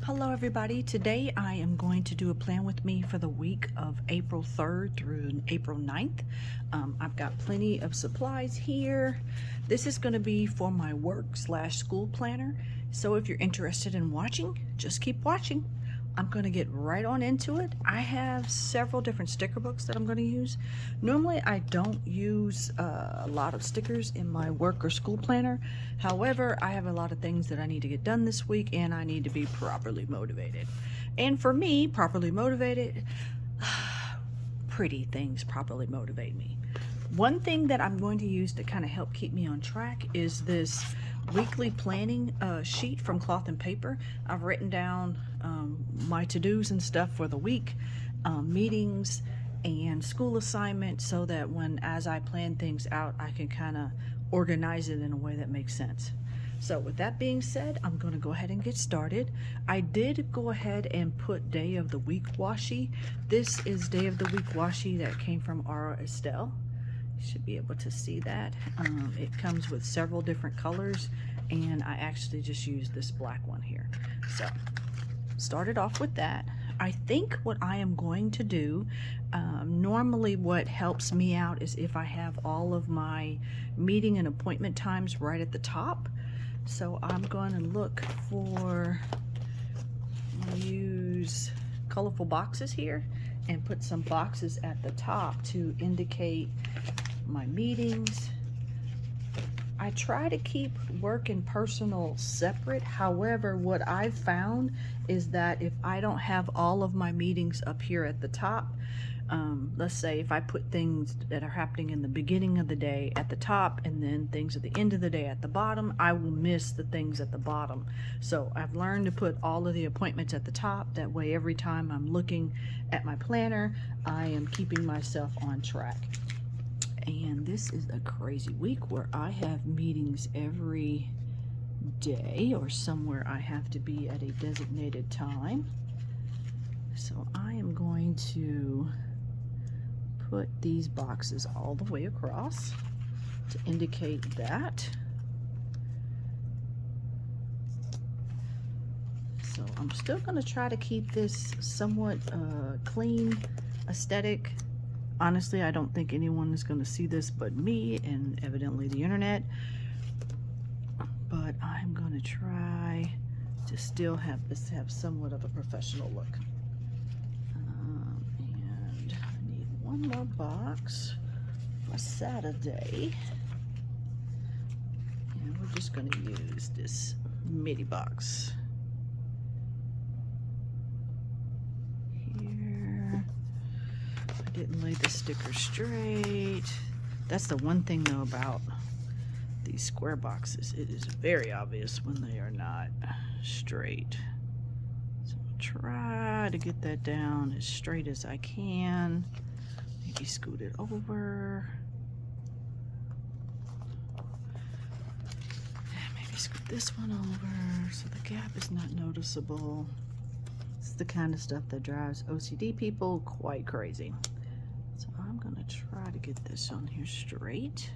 Hello everybody. Today I am going to do a plan with me for the week of April 3rd through April 9th. I've got plenty of supplies here. This is going to be for my work/school planner. So if you're interested in watching, just keep watching. I'm going to get right on into it. I have several different sticker books that I'm going to use. Normally I don't use a lot of stickers in my work or school planner. However, I have a lot of things that I need to get done this week and I need to be properly motivated. And for me, properly motivated, pretty things properly motivate me. One thing that I'm going to use to kind of help keep me on track is this weekly planning sheet from Cloth and Paper. I've written down my to-dos and stuff for the week, meetings and school assignments, so that as I plan things out, I can kind of organize it in a way that makes sense. So with that being said, I'm going to go ahead and get started. I did go ahead and put Day of the Week washi. This is Day of the Week washi that came from Aura Estelle. You should be able to see that. It comes with several different colors, and I actually just used this black one here. So started off with that. I think what I am going to do, normally what helps me out is if I have all of my meeting and appointment times right at the top. So I'm going to look for, use colorful boxes here and put some boxes at the top to indicate my meetings. I try to keep work and personal separate. However, what I've found is that if I don't have all of my meetings up here at the top, let's say if I put things that are happening in the beginning of the day at the top and then things at the end of the day at the bottom, I will miss the things at the bottom. So I've learned to put all of the appointments at the top. That way every time I'm looking at my planner, I am keeping myself on track. And this is a crazy week where I have meetings every day, or somewhere I have to be at a designated time. So I am going to put these boxes all the way across to indicate that. So I'm still going to try to keep this somewhat clean, aesthetic. Honestly, I don't think anyone is going to see this but me and evidently the internet. But I'm going to try to still have this have somewhat of a professional look. And I need one more box for Saturday. And we're just going to use this midi box. Didn't lay the sticker straight. That's the one thing though about these square boxes. It is very obvious when they are not straight. So I'll try to get that down as straight as I can. Maybe scoot it over. Maybe scoot this one over so the gap is not noticeable. It's the kind of stuff that drives OCD people quite crazy. So I'm gonna try to get this on here straight-ish.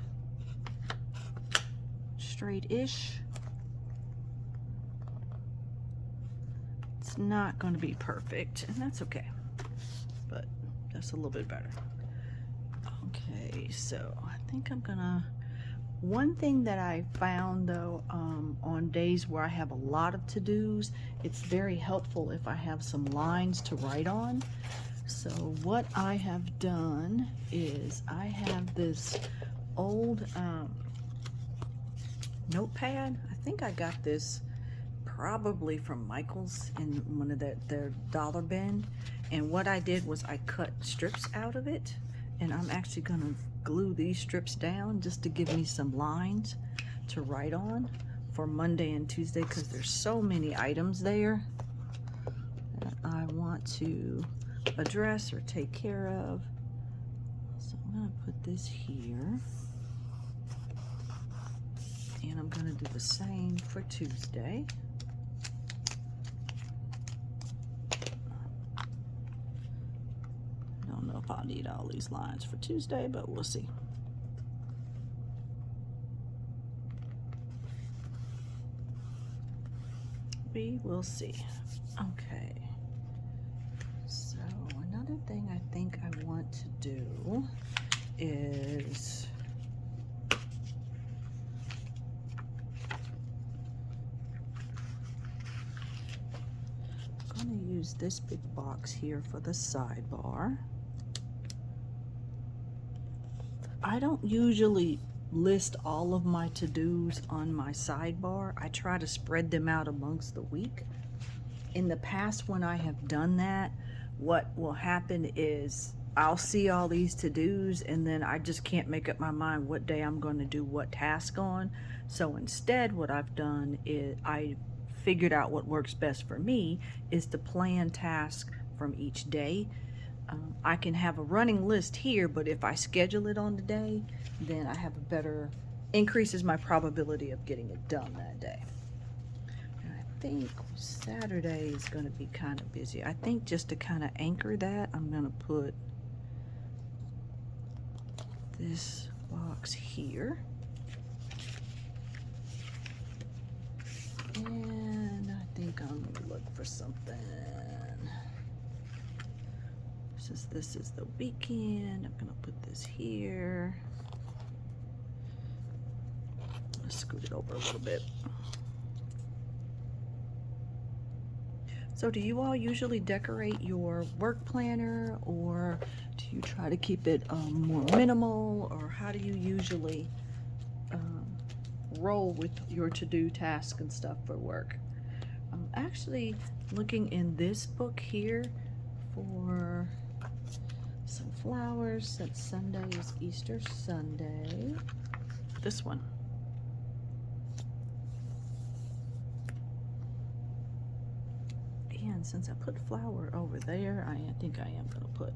It's not gonna be perfect, and that's okay, but that's a little bit better. Okay, so I think I'm gonna, one thing that I found though, on days where I have a lot of to-dos, it's very helpful if I have some lines to write on. So what I have done is I have this old notepad. I think I got this probably from Michael's in one of their dollar bin. And what I did was I cut strips out of it, and I'm actually gonna glue these strips down just to give me some lines to write on for Monday and Tuesday, because there's so many items there that I want to address or take care of. So I'm going to put this here, and I'm going to do the same for Tuesday. I don't know if I'll need all these lines for Tuesday, but we'll see. We will see. Okay. So another thing I think I want to do is I'm going to use this big box here for the sidebar. I don't usually list all of my to-dos on my sidebar. I try to spread them out amongst the week. In the past, when I have done that, what will happen is I'll see all these to-dos and then I just can't make up my mind what day I'm going to do what task on. So instead, what I've done is I figured out what works best for me is to plan tasks from each day. I can have a running list here, but if I schedule it on the day, then I have a better, increases my probability of getting it done that day. And I think Saturday is going to be kind of busy. I think just to kind of anchor that, I'm going to put this box here. And I think I'm going to look for something. Since this is the weekend, I'm going to put this here. Let's scoot it over a little bit. So do you all usually decorate your work planner, or do you try to keep it more minimal, or how do you usually roll with your to-do tasks and stuff for work? I'm actually looking in this book here for some flowers since Sunday is Easter Sunday. This one. And since I put flower over there, I think I am gonna put,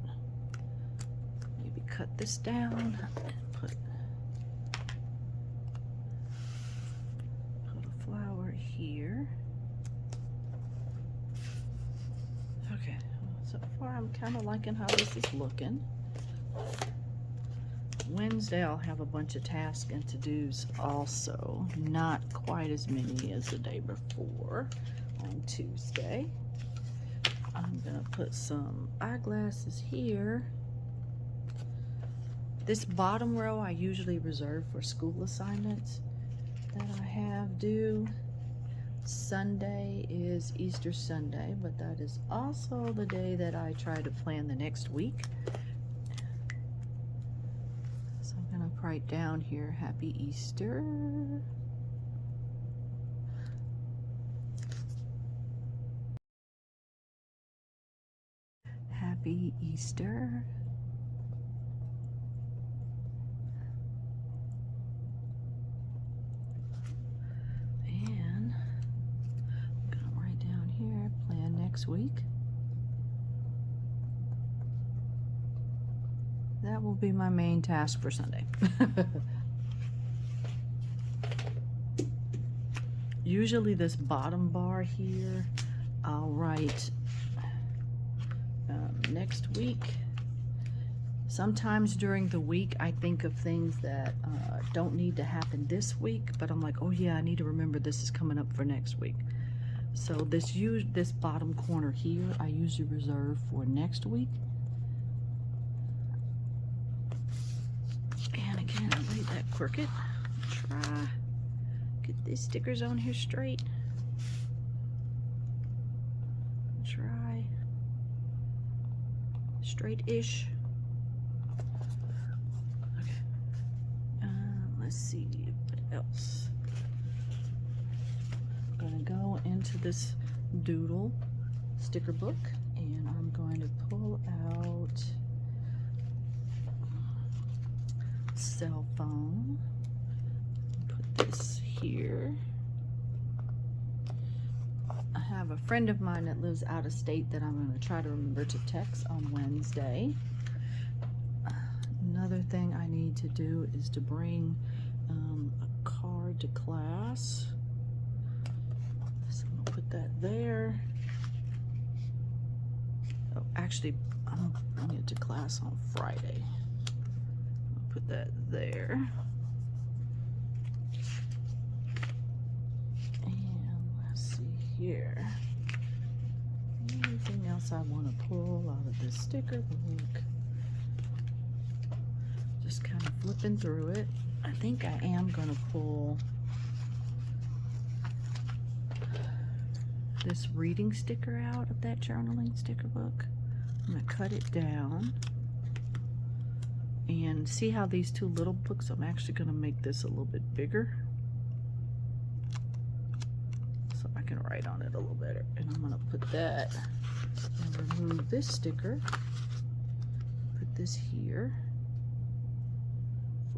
maybe cut this down and put a flower here. Okay, so far I'm kind of liking how this is looking. Wednesday I'll have a bunch of tasks and to-dos also, not quite as many as the day before. On Tuesday I'm gonna put some eyeglasses here. This bottom row I usually reserve for school assignments that I have due. Sunday is Easter Sunday, but that is also the day that I try to plan the next week. So I'm gonna write down here, Happy Easter. Happy Easter. And I'm gonna write down here, plan next week. That will be my main task for Sunday. Usually this bottom bar here, I'll write next week. Sometimes during the week I think of things that don't need to happen this week, but I'm like, oh yeah, I need to remember this is coming up for next week. So this bottom corner here I usually reserve for next week. And again, I laid that crooked. Try get these stickers on here straight. Try straight-ish. Okay. Let's see what else. I'm gonna go into this doodle sticker book and I'm going to pull out cell phone. Put this here. I have a friend of mine that lives out of state that I'm going to try to remember to text on Wednesday. Another thing I need to do is to bring a card to class. So I'm going to put that there. Oh, actually, I'm going to bring it to class on Friday. I'll put that there. And let's see here. class I want to pull out of this sticker book. Just kind of flipping through it. I think I am going to pull this reading sticker out of that journaling sticker book. I'm going to cut it down. And see how these two little books, I'm actually going to make this a little bit bigger, so I can write on it a little better. And I'm going to put that and remove this sticker. Put this here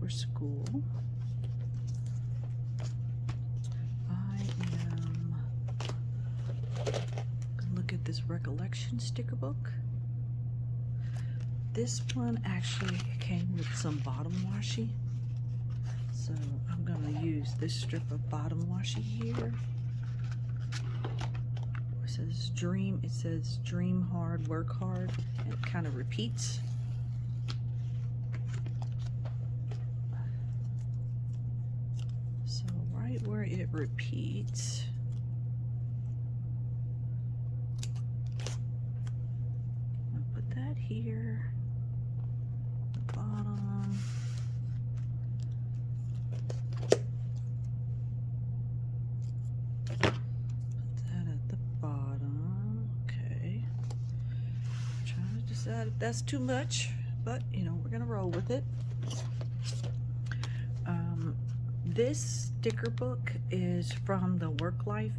for school. I am going to look at this recollection sticker book. This one actually came with some bottom washi, so I'm going to use this strip of bottom washi here. It says dream hard, work hard, and it kind of repeats. So right where it repeats, I'm going to put that here. Bottom. Put that at the bottom. Okay. I'm trying to decide if that's too much, but you know, we're gonna roll with it. This sticker book is from the Work Life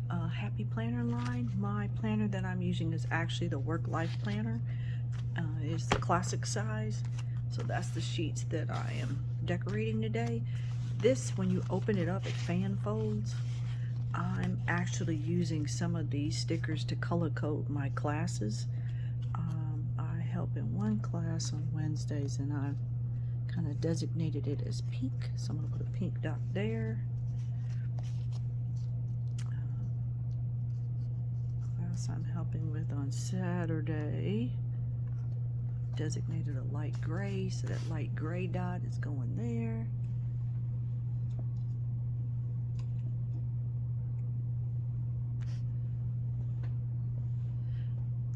Happy Planner line. My planner that I'm using is actually the Work Life Planner. It's the classic size. So that's the sheets that I am decorating today. This, when you open it up, it fan folds. I'm actually using some of these stickers to color code my classes. I help in one class on Wednesdays, and I've kind of designated it as pink. So I'm going to put a pink dot there. Class I'm helping with on Saturday, designated a light gray, so that light gray dot is going there.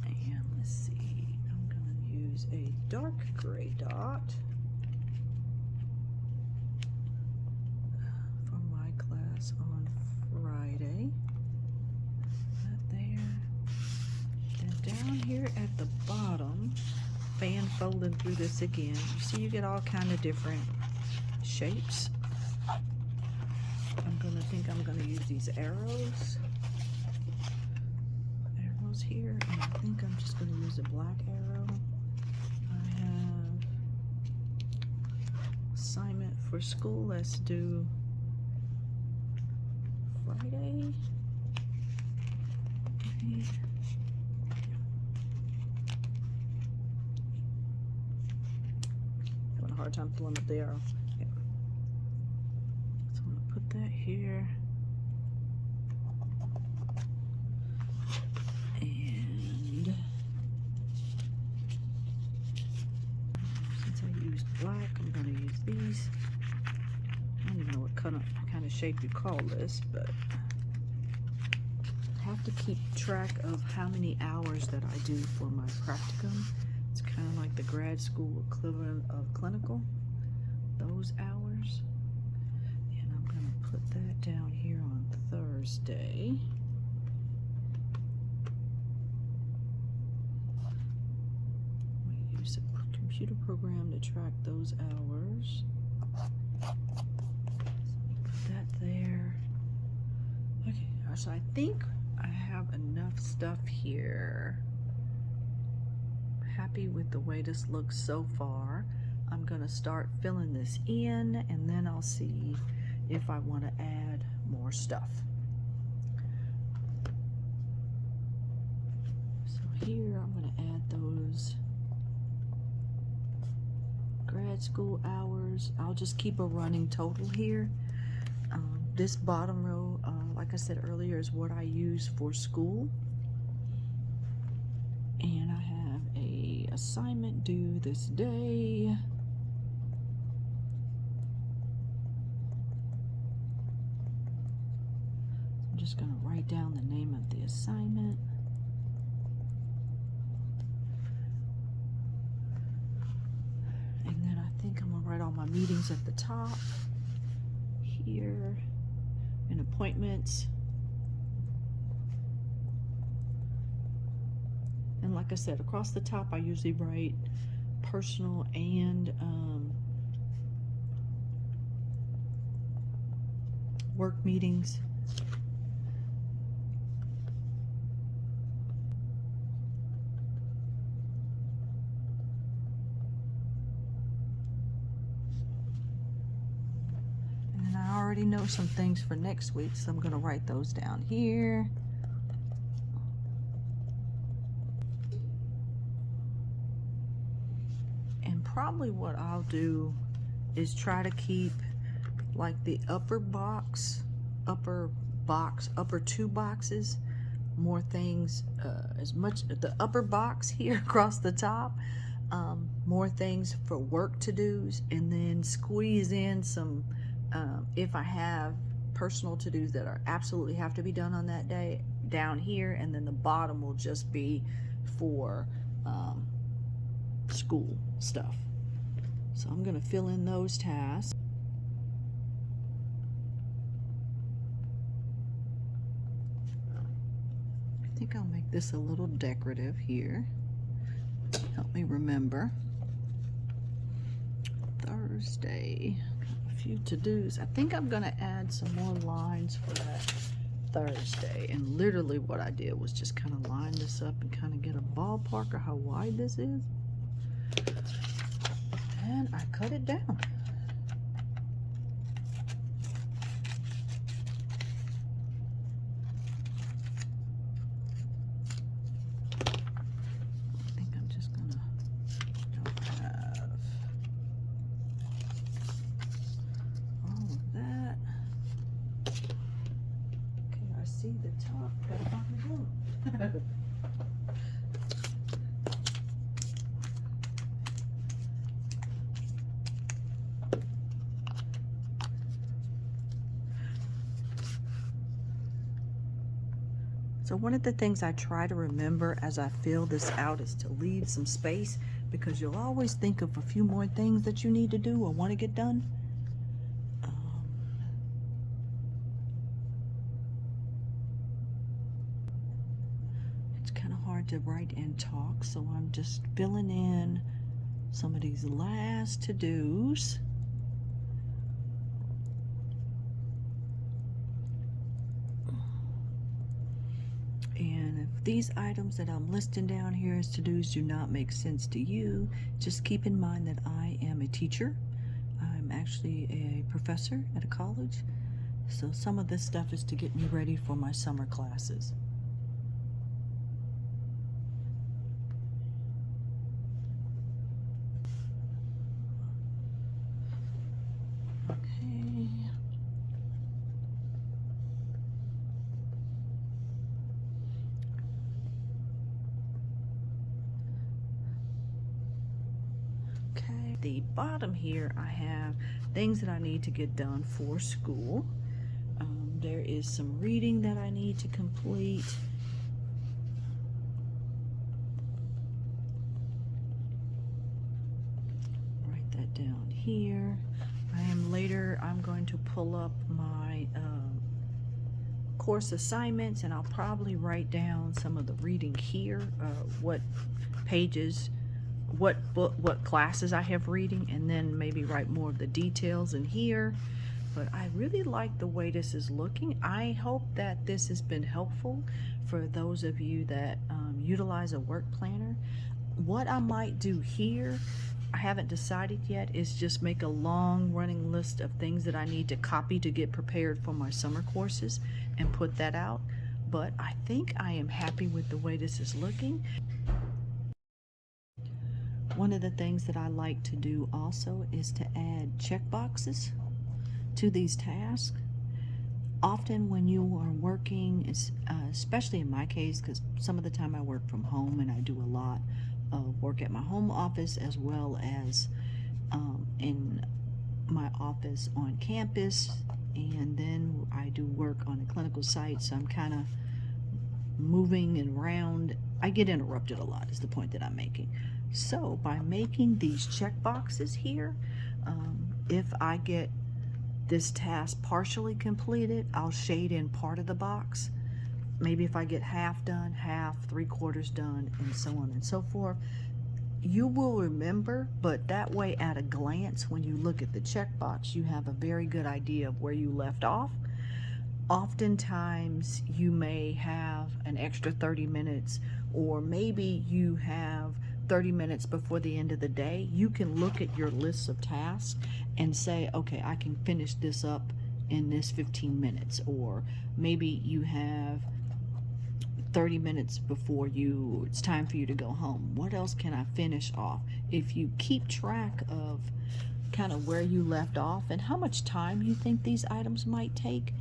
And let's see, I'm going to use a dark gray dot for my class on Friday. That there. And down here at the bottom, fan folding through this again, you see you get all kind of different shapes. I'm gonna use these arrows here, and I think I'm just gonna use a black arrow. I have assignment for school. Let's do Friday. Okay. Having a hard time pulling up the arrow. Okay. So I'm gonna put that here. And since I used black, I'm gonna use these. I don't even know what kind of shape you call this, but I have to keep track of how many hours that I do for my practicum. It's kind of like the grad school equivalent of clinical, those hours. And I'm going to put that down here on Thursday. We use a computer program to track those hours. So put that there. Okay, so I think I have enough stuff here. Happy with the way this looks so far. I'm gonna start filling this in, and then I'll see if I want to add more stuff. So here I'm gonna add those grad school hours. I'll just keep a running total here. This bottom row, like I said earlier, is what I use for school. And I have a assignment due this day. I'm just going to write down the name of the assignment. all my meetings at the top here, and appointments. And like I said, across the top I usually write personal and work meetings. And I already know some things for next week, so I'm going to write those down here. And probably what I'll do is try to keep like the upper two boxes, more things, as much the upper box here across the top, more things for work to-dos, and then squeeze in some, if I have personal to-dos that are absolutely have to be done on that day, down here, and then the bottom will just be for school stuff. So I'm going to fill in those tasks. I think I'll make this a little decorative here. Help me remember. Thursday, a few to-dos. I think I'm going to add some more lines for that Thursday. And literally what I did was just kind of line this up and kind of get a ballpark of how wide this is. And I cut it down. I think I'm just gonna have all of that. Okay, I see the top. Gotta find the bottom. So one of the things I try to remember as I fill this out is to leave some space, because you'll always think of a few more things that you need to do or want to get done. It's kind of hard to write and talk, so I'm just filling in some of these last to-dos. And if these items that I'm listing down here as to-dos do not make sense to you, just keep in mind that I am a teacher. I'm actually a professor at a college. So some of this stuff is to get me ready for my summer classes. Okay. The bottom here I have things that I need to get done for school. There is some reading that I need to complete. Write that down here. I'm going to pull up my course assignments, and I'll probably write down some of the reading here, what pages, what classes I have reading, and then maybe write more of the details in here. But I really like the way this is looking. I hope that this has been helpful for those of you that utilize a work planner. What I might do here, I haven't decided yet, is just make a long running list of things that I need to copy to get prepared for my summer courses and put that out. But I think I am happy with the way this is looking. One of the things that I like to do also is to add check boxes to these tasks. Often when you are working, especially in my case, because some of the time I work from home and I do a lot of work at my home office as well as in my office on campus, and then I do work on a clinical site, so I'm kind of moving and around. I get interrupted a lot is the point that I'm making. So by making these check boxes here, If I get this task partially completed, I'll shade in part of the box. Maybe if I get half done, half, 3/4 done, and so on and so forth. You will remember, but that way at a glance, when you look at the checkbox, you have a very good idea of where you left off. Oftentimes you may have an extra 30 minutes, or maybe you have 30 minutes before the end of the day. You can look at your list of tasks and say, okay, I can finish this up in this 15 minutes, or maybe you have 30 minutes before it's time for you to go home. What else can I finish off? If you keep track of kind of where you left off and how much time you think these items might take,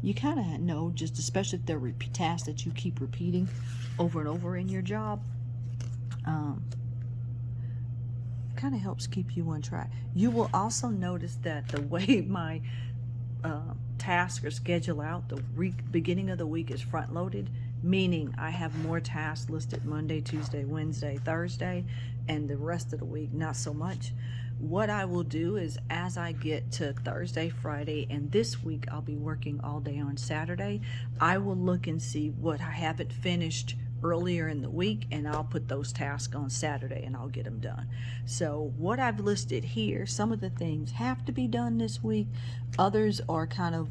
you kind of know, just especially if they're tasks that you keep repeating over and over in your job. Kind of helps keep you on track. You will also notice that the way my tasks are scheduled out, the beginning of the week is front loaded, meaning I have more tasks listed Monday, Tuesday, Wednesday, Thursday, and the rest of the week not so much. What I will do is, as I get to Thursday, Friday, and this week I'll be working all day on Saturday, I will look and see what I haven't finished earlier in the week, and I'll put those tasks on Saturday and I'll get them done. So what I've listed here, some of the things have to be done this week, others are kind of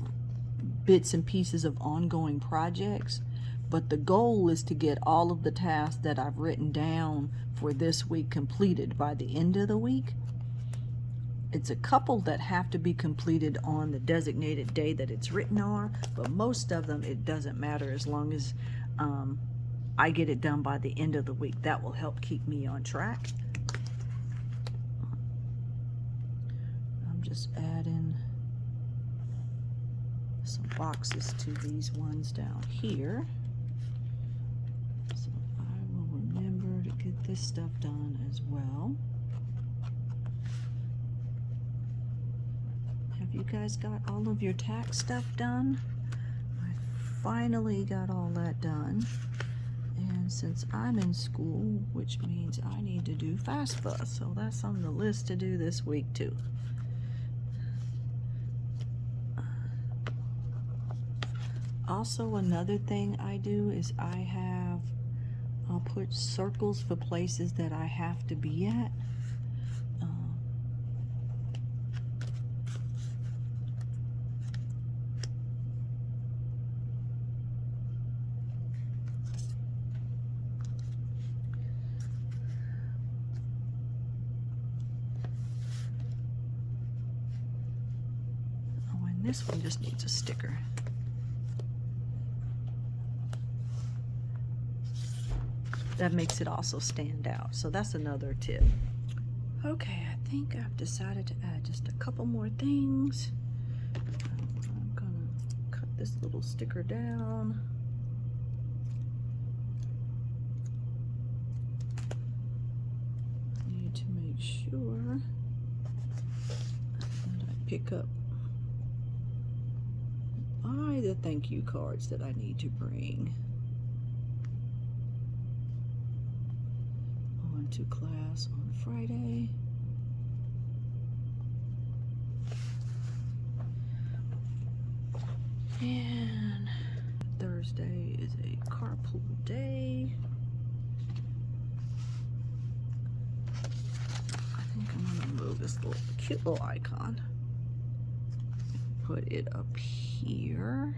bits and pieces of ongoing projects, but the goal is to get all of the tasks that I've written down for this week completed by the end of the week. It's a couple that have to be completed on the designated day that it's written on, but most of them it doesn't matter, as long as I get it done by the end of the week. That will help keep me on track. I'm just adding some boxes to these ones down here, so I will remember to get this stuff done as well. Have you guys got all of your tax stuff done? I finally got all that done. And since I'm in school, which means I need to do FAFSA, so that's on the list to do this week too. Also, another thing I do is I'll put circles for places that I have to be at. This one just needs a sticker. That makes it also stand out. So that's another tip. Okay, I think I've decided to add just a couple more things. I'm gonna cut this little sticker down. I need to make sure that I pick up the thank you cards that I need to bring on to class on Friday. And Thursday is a carpool day. I think I'm gonna move this little cute little icon. Put it up here.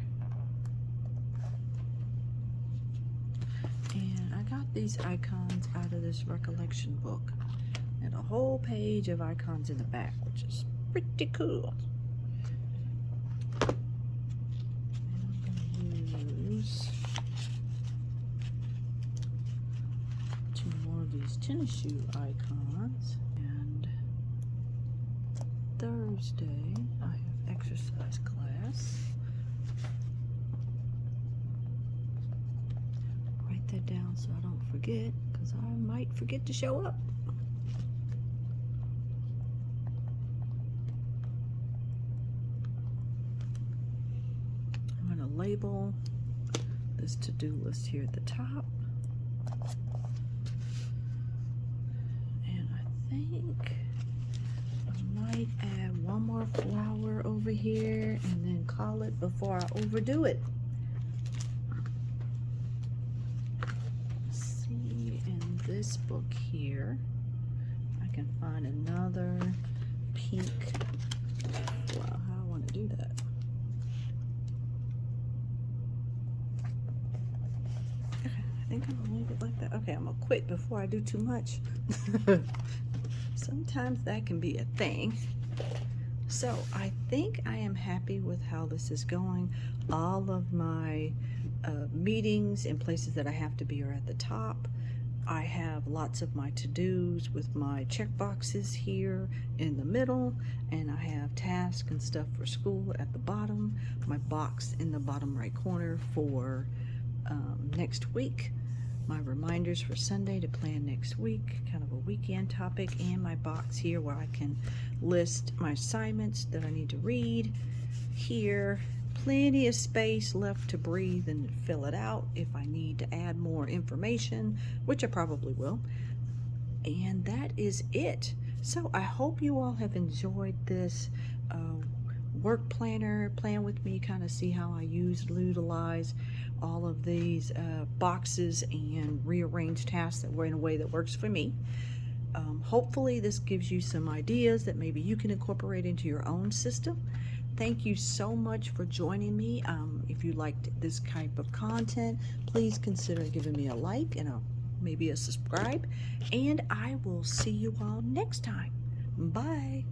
And I got these icons out of this recollection book, and a whole page of icons in the back, which is pretty cool. And I'm gonna use 2 more of these tennis shoe icons. And Thursday I have exercise class. Write that down so I don't forget, because I might forget to show up. I'm going to label this to-do list here at the top. And I think I might add one more flower over here and then call it before I overdo it. See, in this book here, I can find another pink flower. How I want to do that. Okay, I think I'm gonna leave it like that. Okay, I'm gonna quit before I do too much. Sometimes that can be a thing. So I think I am happy with how this is going. All of my meetings and places that I have to be are at the top. I have lots of my to-dos with my check boxes here in the middle, and I have tasks and stuff for school at the bottom. My box in the bottom right corner for next week. My reminders for Sunday to plan next week, kind of a weekend topic, and my box here where I can list my assignments that I need to read. Here, plenty of space left to breathe and fill it out if I need to add more information, which I probably will. And that is it. So I hope you all have enjoyed this work planner. Plan with me, kind of see how I utilize all of these boxes and rearrange tasks that were in a way that works for me. Hopefully this gives you some ideas that maybe you can incorporate into your own system. Thank you so much for joining me. If you liked this type of content, please consider giving me a like and maybe a subscribe, and I will see you all next time. Bye.